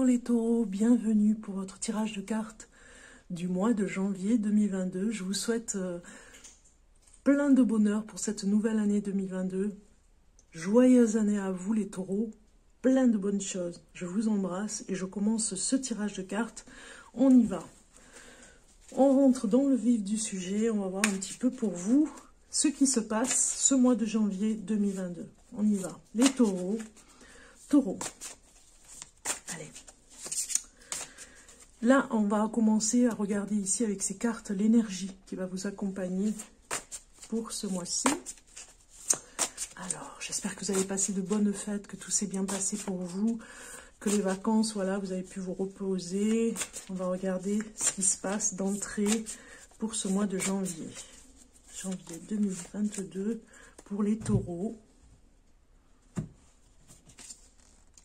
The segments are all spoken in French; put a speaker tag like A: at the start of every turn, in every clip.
A: les taureaux, bienvenue pour votre tirage de cartes du mois de janvier 2022. Je vous souhaite plein de bonheur pour cette nouvelle année 2022. Joyeuse année à vous les taureaux, plein de bonnes choses. Je vous embrasse et je commence ce tirage de cartes. On y va. On rentre dans le vif du sujet, on va voir un petit peu pour vous ce qui se passe ce mois de janvier 2022. On y va. Les taureaux. Taureaux. Allez. Là, on va commencer à regarder ici avec ces cartes l'énergie qui va vous accompagner pour ce mois-ci. Alors, j'espère que vous avez passé de bonnes fêtes, que tout s'est bien passé pour vous, que les vacances, voilà, vous avez pu vous reposer. On va regarder ce qui se passe d'entrée pour ce mois de janvier. Janvier 2022 pour les taureaux.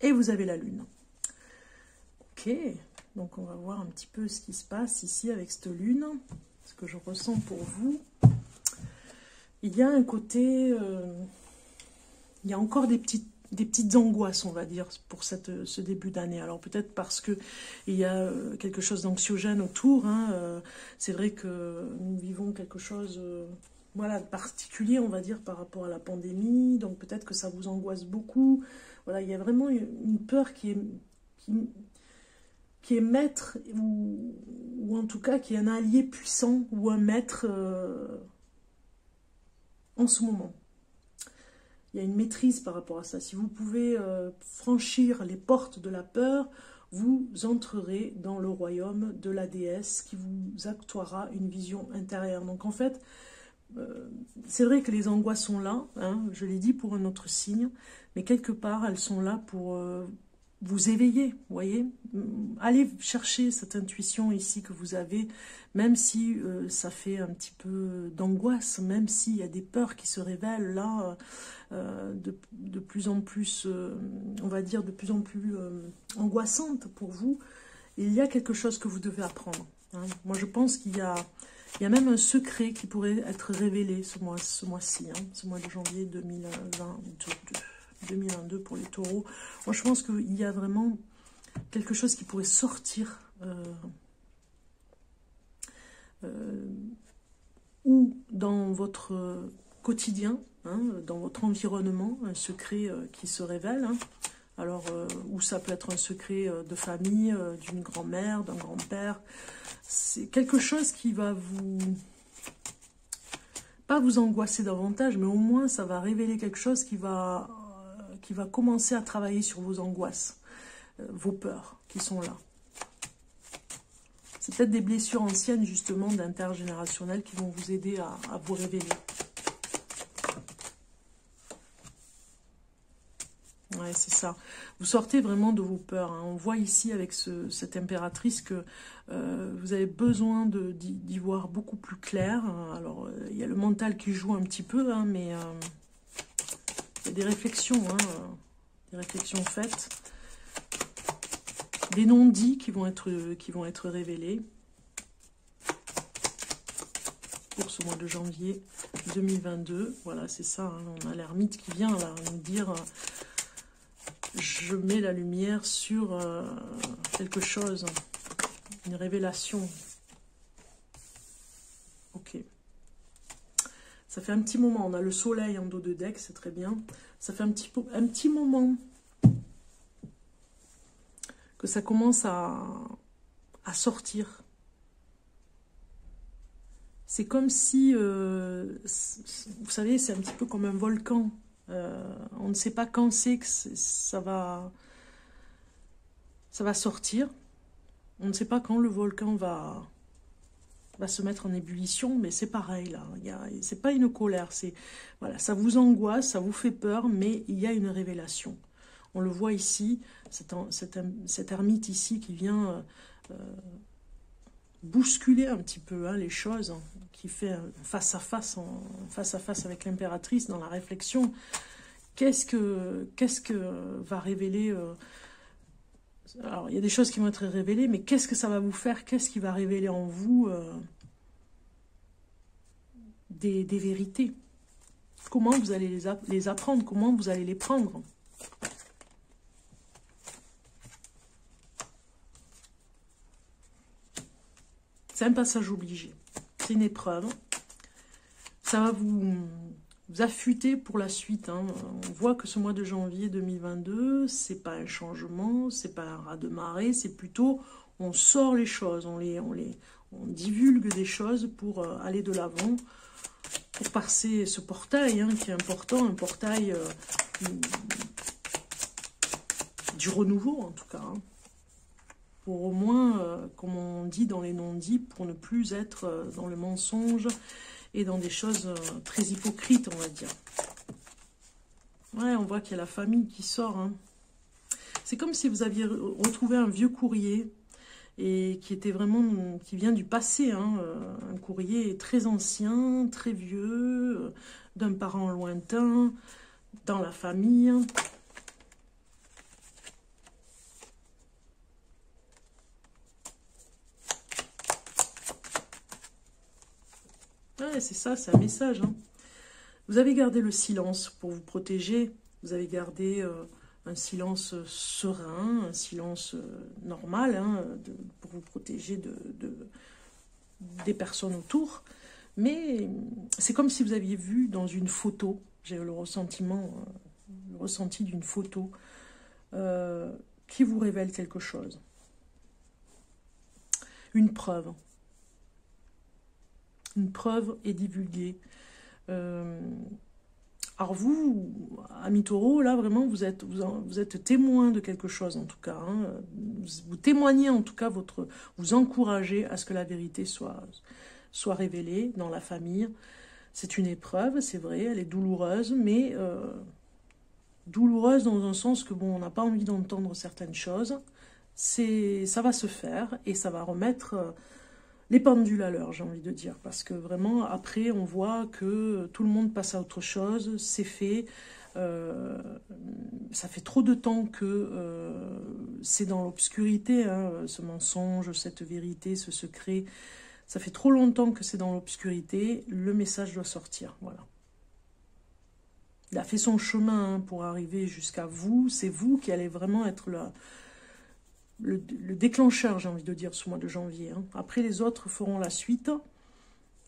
A: Et vous avez la lune. Ok, donc on va voir un petit peu ce qui se passe ici avec cette lune. Ce que je ressens pour vous. Il y a un côté... il y a encore des petites angoisses, on va dire, pour ce début d'année. Alors peut-être parce qu'il y a quelque chose d'anxiogène autour. Hein, c'est vrai que nous vivons quelque chose voilà, de particulier, on va dire, par rapport à la pandémie. Donc peut-être que ça vous angoisse beaucoup. Voilà, il y a vraiment une peur qui est maître, ou en tout cas qui est un allié puissant, ou un maître en ce moment. Il y a une maîtrise par rapport à ça. Si vous pouvez franchir les portes de la peur, vous entrerez dans le royaume de la déesse qui vous octroiera une vision intérieure. Donc en fait, c'est vrai que les angoisses sont là, hein, je l'ai dit pour un autre signe, mais quelque part elles sont là pour vous éveiller, vous voyez. Allez chercher cette intuition ici que vous avez, même si ça fait un petit peu d'angoisse, même s'il y a des peurs qui se révèlent là, de plus en plus, on va dire, de plus en plus angoissantes pour vous. Il y a quelque chose que vous devez apprendre. Hein. Moi, je pense qu'il y a même un secret qui pourrait être révélé ce mois-ci, hein, ce mois de janvier 2022 pour les taureaux. Moi, je pense qu'il y a vraiment quelque chose qui pourrait sortir ou dans votre quotidien, hein, dans votre environnement, un secret qui se révèle. Hein. Alors, ou ça peut être un secret de famille, d'une grand-mère, d'un grand-père. C'est quelque chose qui va pas vous angoisser davantage, mais au moins ça va révéler quelque chose qui va commencer à travailler sur vos angoisses, vos peurs qui sont là. C'est peut-être des blessures anciennes justement d'intergénérationnel qui vont vous aider à vous révéler. Ouais, c'est ça. Vous sortez vraiment de vos peurs. Hein. On voit ici avec cette impératrice que vous avez besoin d'y voir beaucoup plus clair. Alors, il y a le mental qui joue un petit peu, hein, mais il y a des réflexions, hein, des réflexions faites, des non-dits qui vont être révélés pour ce mois de janvier 2022. Voilà, c'est ça. Hein. On a l'ermite qui vient là nous dire... je mets la lumière sur quelque chose, une révélation. Ok. Ça fait un petit moment, on a le soleil en dos de deck, c'est très bien. Ça fait un petit moment que ça commence à sortir. C'est comme si, vous savez, c'est un petit peu comme un volcan. On ne sait pas quand c'est que ça va sortir. On ne sait pas quand le volcan va se mettre en ébullition, mais c'est pareil là. C'est pas une colère, voilà, ça vous angoisse, ça vous fait peur, mais il y a une révélation. On le voit ici, cet ermite ici qui vient bousculer un petit peu hein, les choses, hein, qui fait face à face avec l'impératrice dans la réflexion. Qu'est-ce que va révéler alors, il y a des choses qui vont être révélées, mais qu'est-ce que ça va vous faire? Qu'est-ce qui va révéler en vous des vérités? Comment vous allez les apprendre? Comment vous allez les prendre? C'est un passage obligé. C'est une épreuve. Ça va vous affûter pour la suite. Hein. On voit que ce mois de janvier 2022, c'est pas un changement, c'est pas un raz-de-marée, c'est plutôt on sort les choses, on divulgue des choses pour aller de l'avant, pour passer ce portail hein, qui est important, un portail du renouveau en tout cas. Hein. Pour au moins, comme on dit dans les non-dits, pour ne plus être dans le mensonge et dans des choses très hypocrites, on va dire. Ouais, on voit qu'il y a la famille qui sort. Hein. C'est comme si vous aviez retrouvé un vieux courrier et qui était vraiment, qui vient du passé. Hein. Un courrier très ancien, très vieux, d'un parent lointain, dans la famille. Ouais, c'est ça, c'est un message. Hein. Vous avez gardé le silence pour vous protéger. Vous avez gardé un silence serein, un silence normal hein, pour vous protéger des personnes autour. Mais c'est comme si vous aviez vu dans une photo, j'ai le ressenti d'une photo qui vous révèle quelque chose. Une preuve. Une preuve est divulguée. Alors vous, amis taureaux, là vraiment vous êtes témoin de quelque chose en tout cas. Hein. Vous témoignez en tout cas, vous encouragez à ce que la vérité soit révélée dans la famille. C'est une épreuve, c'est vrai, elle est douloureuse, mais douloureuse dans un sens que bon, on n'a pas envie d'entendre certaines choses. Ça va se faire et ça va remettre les pendules à l'heure, j'ai envie de dire, parce que vraiment, après, on voit que tout le monde passe à autre chose, c'est fait, ça fait trop de temps que c'est dans l'obscurité, hein, ce mensonge, cette vérité, ce secret, ça fait trop longtemps que c'est dans l'obscurité, le message doit sortir, voilà. Il a fait son chemin hein, pour arriver jusqu'à vous, c'est vous qui allez vraiment être le déclencheur, j'ai envie de dire, ce mois de janvier. Hein. Après, les autres feront la suite.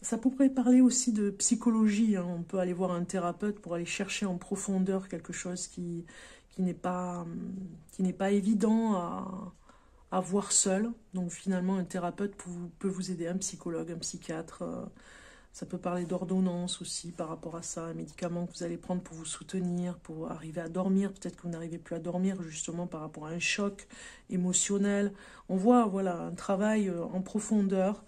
A: Ça pourrait parler aussi de psychologie. Hein. On peut aller voir un thérapeute pour aller chercher en profondeur quelque chose qui n'est pas évident à voir seul. Donc finalement, un thérapeute peut vous aider, un psychologue, un psychiatre. Ça peut parler d'ordonnance aussi par rapport à ça, un médicament que vous allez prendre pour vous soutenir, pour arriver à dormir. Peut-être que vous n'arrivez plus à dormir justement par rapport à un choc émotionnel. On voit voilà, un travail en profondeur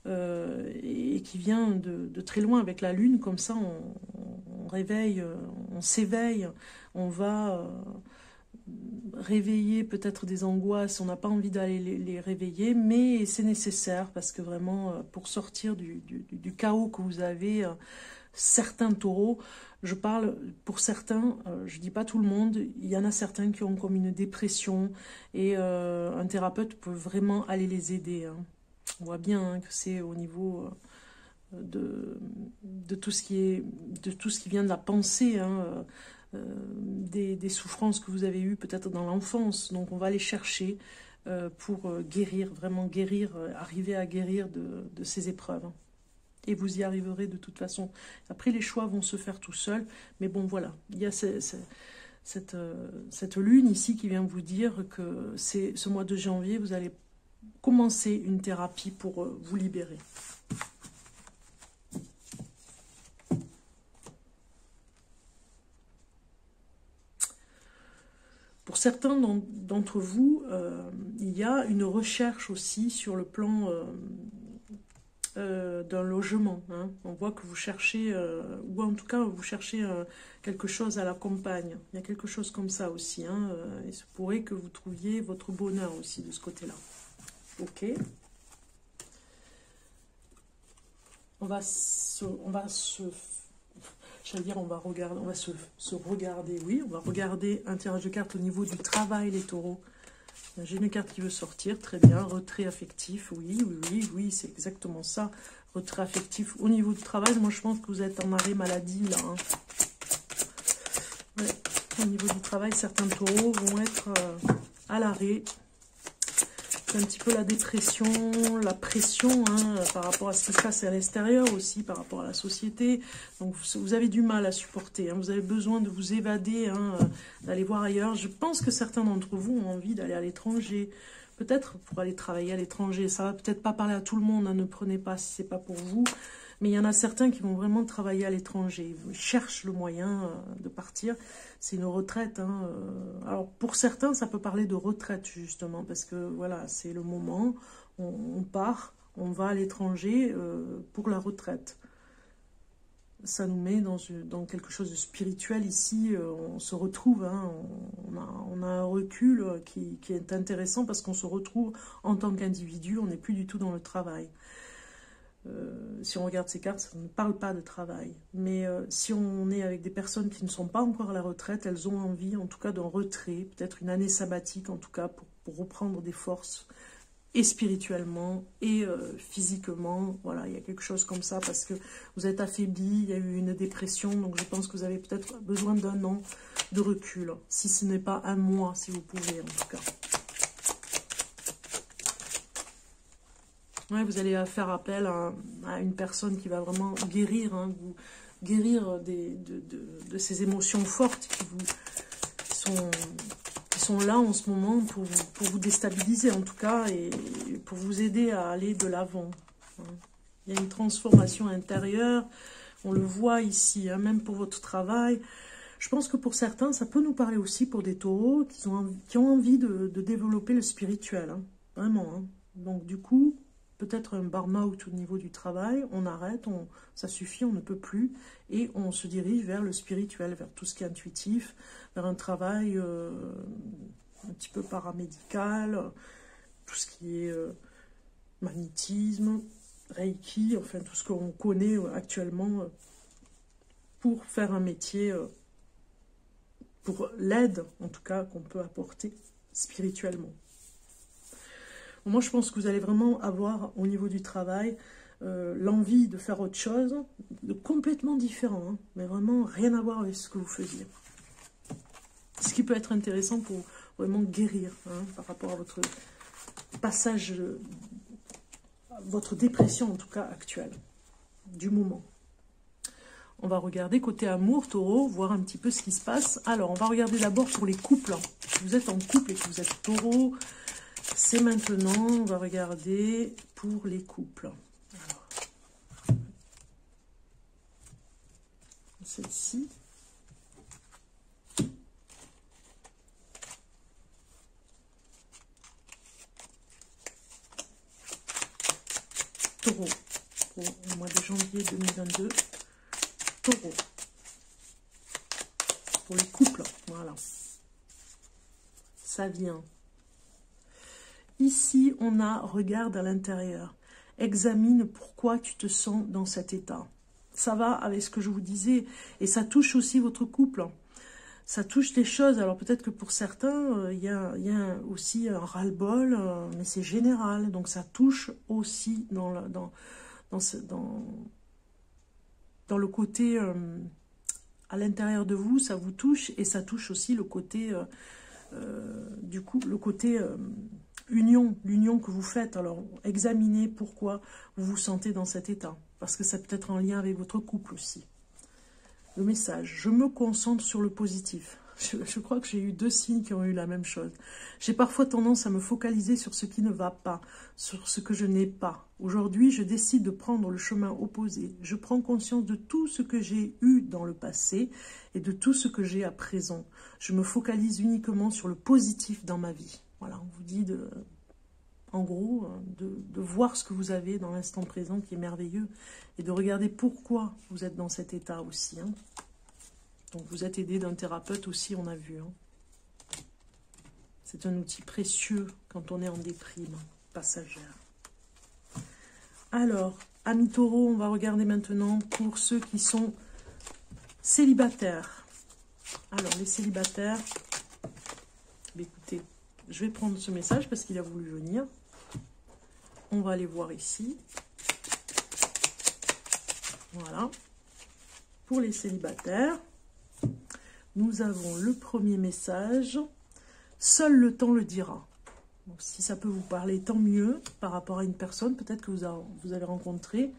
A: et qui vient de très loin avec la lune. Comme ça, on réveille, on s'éveille, on va réveiller peut-être des angoisses. On n'a pas envie d'aller les réveiller, mais c'est nécessaire parce que vraiment, pour sortir du chaos que vous avez, certains taureaux, je parle pour certains, je dis pas tout le monde, il y en a certains qui ont comme une dépression et un thérapeute peut vraiment aller les aider. Hein. On voit bien hein, que c'est au niveau de tout ce qui vient de la pensée, hein, des souffrances que vous avez eues peut-être dans l'enfance. Donc on va les chercher pour guérir, vraiment guérir, arriver à guérir de ces épreuves. Et vous y arriverez de toute façon. Après, les choix vont se faire tout seuls. Mais bon, voilà. Il y a cette lune ici qui vient vous dire que ce mois de janvier, vous allez commencer une thérapie pour vous libérer. Pour certains d'entre vous, il y a une recherche aussi sur le plan d'un logement. Hein. On voit que vous cherchez, ou en tout cas vous cherchez quelque chose à la campagne. Il y a quelque chose comme ça aussi. Hein. Il se pourrait que vous trouviez votre bonheur aussi de ce côté-là. Ok. On va se regarder, oui, on va regarder un tirage de cartes au niveau du travail, les taureaux. J'ai une carte qui veut sortir, très bien, retrait affectif, oui, c'est exactement ça, retrait affectif. Au niveau du travail, moi je pense que vous êtes en arrêt maladie, là. Hein. Ouais. Au niveau du travail, certains taureaux vont être à l'arrêt. un petit peu la dépression, la pression hein, par rapport à ce qui se passe à l'extérieur aussi, par rapport à la société. Donc vous avez du mal à supporter, hein, vous avez besoin de vous évader, hein, d'aller voir ailleurs. Je pense que certains d'entre vous ont envie d'aller à l'étranger, peut-être pour aller travailler à l'étranger. Ça va peut-être pas parler à tout le monde, hein, ne prenez pas si c'est pas pour vous. Mais il y en a certains qui vont vraiment travailler à l'étranger. Ils cherchent le moyen de partir. C'est une retraite. Hein. Alors, pour certains, ça peut parler de retraite, justement, parce que, voilà, c'est le moment. On part, on va à l'étranger pour la retraite. Ça nous met dans quelque chose de spirituel ici. On se retrouve, hein, on a un recul qui est intéressant parce qu'on se retrouve en tant qu'individu. On n'est plus du tout dans le travail. Si on regarde ces cartes, ça ne parle pas de travail. Mais si on est avec des personnes qui ne sont pas encore à la retraite, elles ont envie, en tout cas, d'un retrait, peut-être une année sabbatique, en tout cas, pour reprendre des forces, et spirituellement, et physiquement. Voilà, il y a quelque chose comme ça, parce que vous êtes affaibli, il y a eu une dépression, donc je pense que vous avez peut-être besoin d'un an de recul, si ce n'est pas un mois, si vous pouvez, en tout cas. Ouais, vous allez faire appel à une personne qui va vraiment guérir, hein, vous guérir de ces émotions fortes qui sont là en ce moment pour vous déstabiliser en tout cas et pour vous aider à aller de l'avant. Hein. Il y a une transformation intérieure, on le voit ici, hein, même pour votre travail. Je pense que pour certains, ça peut nous parler aussi pour des taureaux qui ont envie de développer le spirituel, hein, vraiment. Hein. Donc du coup, peut-être un burn-out au niveau du travail, on arrête, ça suffit, on ne peut plus, et on se dirige vers le spirituel, vers tout ce qui est intuitif, vers un travail un petit peu paramédical, tout ce qui est magnétisme, reiki, enfin tout ce qu'on connaît actuellement pour faire un métier, pour l'aide en tout cas qu'on peut apporter spirituellement. Moi, je pense que vous allez vraiment avoir, au niveau du travail, l'envie de faire autre chose, de complètement différent, hein, mais vraiment rien à voir avec ce que vous faisiez. Ce qui peut être intéressant pour vraiment guérir, hein, par rapport à votre passage, votre dépression, en tout cas, actuelle, du moment. On va regarder côté amour, taureau, voir un petit peu ce qui se passe. Alors, on va regarder d'abord pour les couples. Si vous êtes en couple et que vous êtes taureau, c'est maintenant, on va regarder pour les couples. Celle-ci. Taureau, pour le mois de janvier 2022. Taureau. Pour les couples, voilà. Ça vient. Ici, on a « Regarde à l'intérieur ». Examine pourquoi tu te sens dans cet état. Ça va avec ce que je vous disais. Et ça touche aussi votre couple. Ça touche les choses. Alors peut-être que pour certains, il y a aussi un ras-le-bol, mais c'est général. Donc ça touche aussi dans le côté à l'intérieur de vous. Ça vous touche et ça touche aussi le côté, du coup, le côté... l'union que vous faites. Alors, examinez pourquoi vous vous sentez dans cet état. Parce que ça peut être en lien avec votre couple aussi. Le message, je me concentre sur le positif. Je crois que j'ai eu 2 signes qui ont eu la même chose. J'ai parfois tendance à me focaliser sur ce qui ne va pas, sur ce que je n'ai pas. Aujourd'hui, je décide de prendre le chemin opposé. Je prends conscience de tout ce que j'ai eu dans le passé et de tout ce que j'ai à présent. Je me focalise uniquement sur le positif dans ma vie. Voilà, on vous dit en gros, de voir ce que vous avez dans l'instant présent qui est merveilleux et de regarder pourquoi vous êtes dans cet état aussi. Hein. Donc vous êtes aidé d'un thérapeute aussi, on a vu. Hein. C'est un outil précieux quand on est en déprime passagère. Alors, amis taureaux, on va regarder maintenant pour ceux qui sont célibataires. Alors, les célibataires, écoutez, je vais prendre ce message parce qu'il a voulu venir. On va aller voir ici. Voilà. Pour les célibataires, nous avons le premier message. Seul le temps le dira. Donc, si ça peut vous parler, tant mieux, par rapport à une personne, peut-être que vous avez rencontré.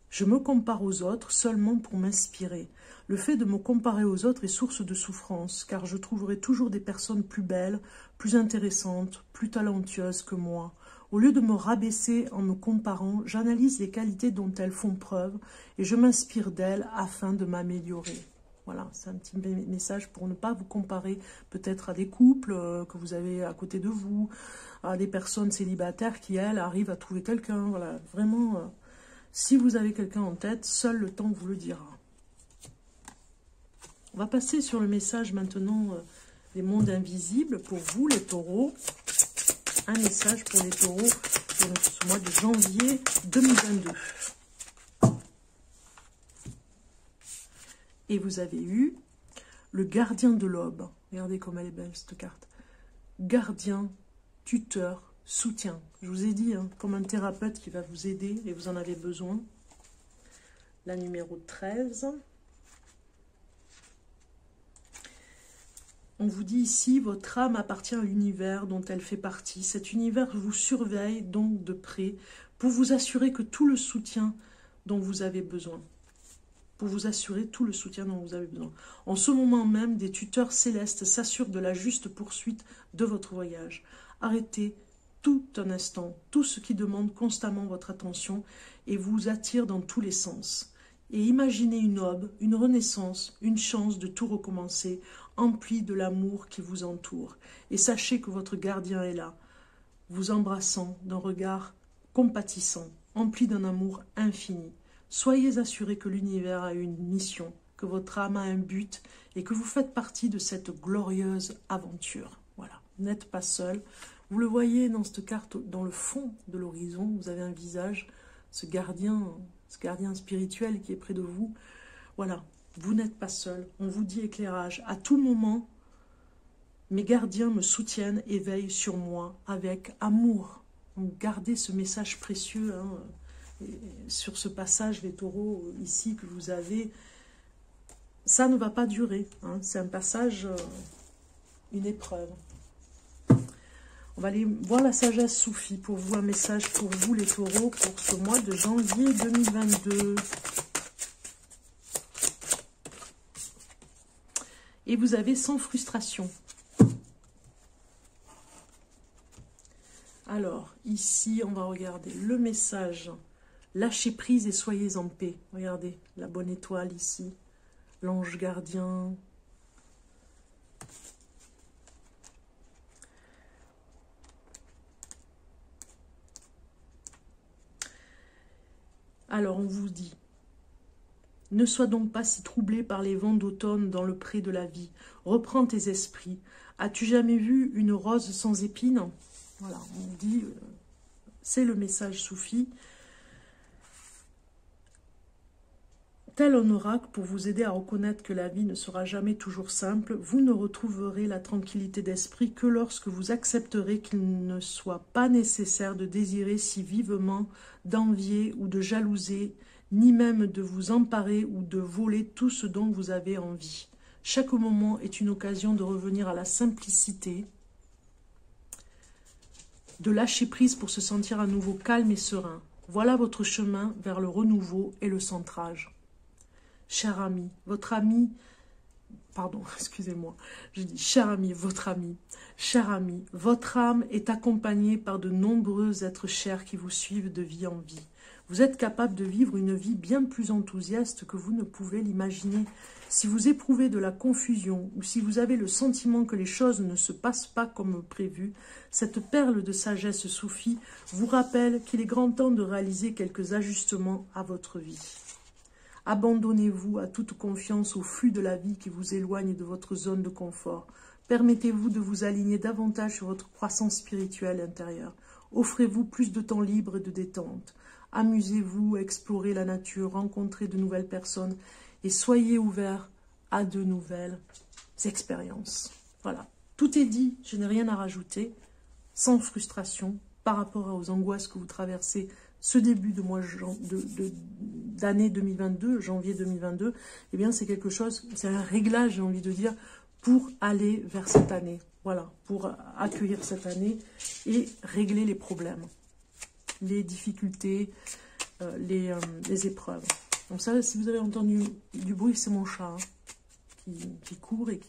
A: Je me compare aux autres seulement pour m'inspirer. Le fait de me comparer aux autres est source de souffrance, car je trouverai toujours des personnes plus belles, plus intéressantes, plus talentueuses que moi. Au lieu de me rabaisser en me comparant, j'analyse les qualités dont elles font preuve et je m'inspire d'elles afin de m'améliorer. Voilà, c'est un petit message pour ne pas vous comparer peut-être à des couples que vous avez à côté de vous, à des personnes célibataires qui, elles, arrivent à trouver quelqu'un. Voilà, vraiment, si vous avez quelqu'un en tête, seul le temps vous le dira. On va passer sur le message maintenant des mondes invisibles pour vous, les taureaux. Un message pour les taureaux pour ce mois de janvier 2022. Et vous avez eu le gardien de l'aube. Regardez comme elle est belle cette carte. Gardien, tuteur, soutien. Je vous ai dit, hein, comme un thérapeute qui va vous aider et vous en avez besoin. La numéro 13. On vous dit ici, votre âme appartient à l'univers dont elle fait partie. Cet univers vous surveille donc de près pour vous assurer que tout le soutien dont vous avez besoin. Pour vous assurer tout le soutien dont vous avez besoin. En ce moment même, des tuteurs célestes s'assurent de la juste poursuite de votre voyage. Arrêtez tout un instant, tout ce qui demande constamment votre attention et vous attire dans tous les sens. Et imaginez une aube, une renaissance, une chance de tout recommencer, emplie de l'amour qui vous entoure. Et sachez que votre gardien est là, vous embrassant d'un regard compatissant, empli d'un amour infini. Soyez assurés que l'univers a une mission, que votre âme a un but et que vous faites partie de cette glorieuse aventure. Voilà, vous n'êtes pas seul. Vous le voyez dans cette carte, dans le fond de l'horizon, vous avez un visage, ce gardien spirituel qui est près de vous. Voilà, vous n'êtes pas seul. On vous dit éclairage. À tout moment, mes gardiens me soutiennent et veillent sur moi avec amour. Donc gardez ce message précieux, hein. Sur ce passage, les taureaux, ici, que vous avez, ça ne va pas durer. Hein. C'est un passage, une épreuve. On va aller voir la sagesse soufie pour vous, un message pour vous, les taureaux, pour ce mois de janvier 2022. Et vous avez sans frustration. Alors, ici, on va regarder le message. Lâchez prise et soyez en paix. Regardez, la bonne étoile ici. L'ange gardien. Alors, on vous dit, ne sois donc pas si troublé par les vents d'automne dans le pré de la vie. Reprends tes esprits. As-tu jamais vu une rose sans épines? Voilà, on dit, c'est le message soufi. Tel un oracle pour vous aider à reconnaître que la vie ne sera jamais toujours simple, vous ne retrouverez la tranquillité d'esprit que lorsque vous accepterez qu'il ne soit pas nécessaire de désirer si vivement, d'envier ou de jalouser, ni même de vous emparer ou de voler tout ce dont vous avez envie. Chaque moment est une occasion de revenir à la simplicité, de lâcher prise pour se sentir à nouveau calme et serein. Voilà votre chemin vers le renouveau et le centrage. Cher ami, votre ami, pardon, excusez-moi, je dis cher ami, votre âme est accompagnée par de nombreux êtres chers qui vous suivent de vie en vie. Vous êtes capable de vivre une vie bien plus enthousiaste que vous ne pouvez l'imaginer. Si vous éprouvez de la confusion ou si vous avez le sentiment que les choses ne se passent pas comme prévu, cette perle de sagesse soufie vous rappelle qu'il est grand temps de réaliser quelques ajustements à votre vie. Abandonnez-vous à toute confiance au flux de la vie qui vous éloigne de votre zone de confort. Permettez-vous de vous aligner davantage sur votre croissance spirituelle intérieure. Offrez-vous plus de temps libre et de détente. Amusez-vous, explorez la nature, rencontrez de nouvelles personnes et soyez ouverts à de nouvelles expériences. Voilà, tout est dit, je n'ai rien à rajouter, sans frustration par rapport aux angoisses que vous traversez ce début de mois d'année 2022, janvier 2022, eh bien c'est quelque chose, c'est un réglage, j'ai envie de dire, pour aller vers cette année. Voilà. voilà, pour accueillir cette année et régler les problèmes, les difficultés, les épreuves. Donc ça, si vous avez entendu du bruit, c'est mon chat qui court et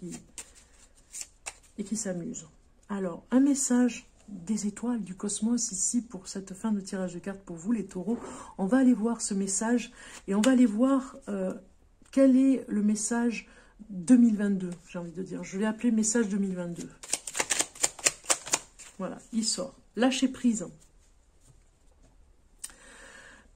A: qui s'amuse. Alors, un message des étoiles, du cosmos ici pour cette fin de tirage de cartes pour vous les taureaux. On va aller voir ce message et on va aller voir quel est le message 2022, j'ai envie de dire. Je l'ai appelé message 2022. Voilà, il sort. Lâcher prise.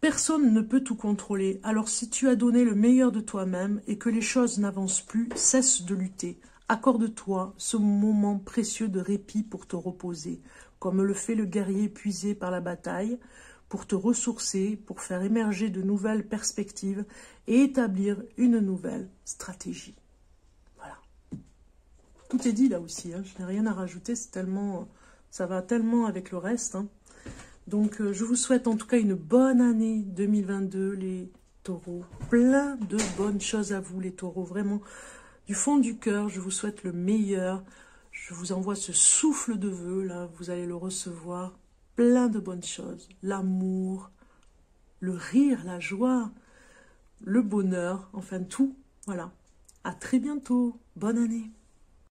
A: Personne ne peut tout contrôler. Alors si tu as donné le meilleur de toi-même et que les choses n'avancent plus, cesse de lutter. Accorde-toi ce moment précieux de répit pour te reposer, comme le fait le guerrier épuisé par la bataille, pour te ressourcer, pour faire émerger de nouvelles perspectives et établir une nouvelle stratégie. Voilà. Tout est dit là aussi, hein. Je n'ai rien à rajouter, c'est tellement, ça va tellement avec le reste, hein. Donc, je vous souhaite en tout cas une bonne année 2022, les taureaux. Plein de bonnes choses à vous, les taureaux. Vraiment, du fond du cœur, je vous souhaite le meilleur. Je vous envoie ce souffle de vœux, là, vous allez le recevoir. Plein de bonnes choses. L'amour, le rire, la joie, le bonheur, enfin tout. Voilà. À très bientôt. Bonne année.